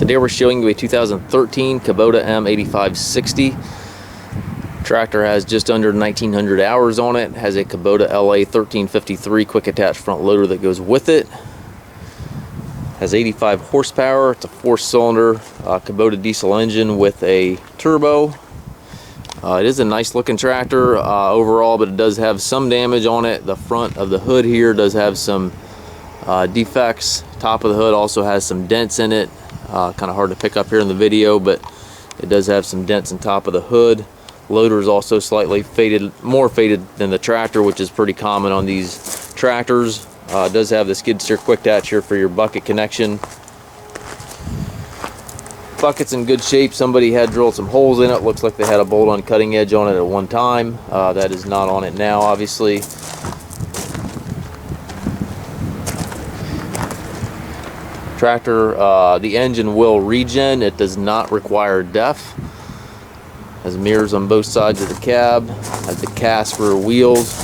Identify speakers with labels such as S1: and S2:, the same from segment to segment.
S1: Today we're showing you a 2013 Kubota M8560. Tractor has just under 1900 hours on it. Has a Kubota LA 1353 quick attach front loader that goes with it. Has 85 horsepower. It's a 4-cylinder Kubota diesel engine with a turbo. It is a nice looking tractor overall, but it does have some damage on it. The front of the hood here does have some defects. Top of the hood also has some dents in it. Kind of hard to pick up here in the video, but it does have some dents in top of the hood. Loader is also slightly faded, more faded than the tractor, which is pretty common on these tractors. It does have the skid steer quick attach here for your bucket connection. Bucket's in good shape. Somebody had drilled some holes in it. Looks like they had a bolt-on cutting edge on it at one time. That is not on it now, obviously. Tractor, the engine will regen. It does not require DEF. Has mirrors on both sides of the cab. Has the cast rear wheels.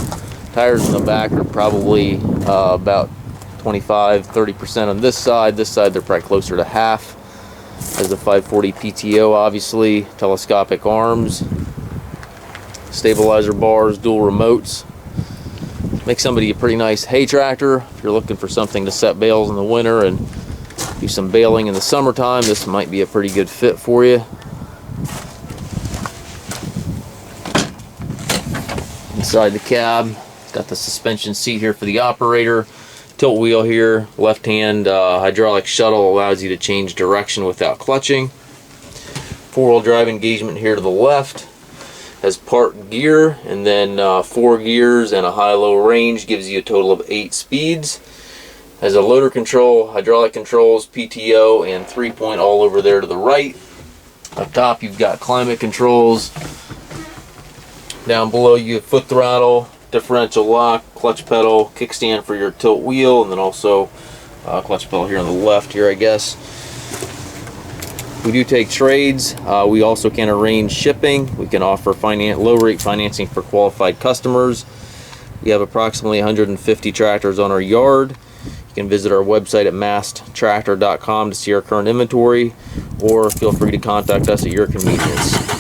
S1: Tires in the back are probably about 25-30% on this side. This side they're probably closer to half. Has the 540 PTO, obviously. Telescopic arms. Stabilizer bars, dual remotes. Makes somebody a pretty nice hay tractor. If you're looking for something to set bales in the winter and do some baling in the summertime, this might be a pretty good fit for you. Inside the cab, it's got the suspension seat here for the operator, tilt wheel here, left hand hydraulic shuttle allows you to change direction without clutching. 4-wheel drive engagement here to the left, has park gear and then 4 gears and a high-low range, gives you a total of 8 speeds. Has a loader control, hydraulic controls, PTO, and 3-point all over there to the right. Up top you've got climate controls. Down below you have foot throttle, differential lock, clutch pedal, kickstand for your tilt wheel, and then also clutch pedal here on the left here, I guess. We do take trades. We also can arrange shipping. We can offer low rate financing for qualified customers. We have approximately 150 tractors on our yard. You can visit our website at masttractor.com to see our current inventory, or feel free to contact us at your convenience.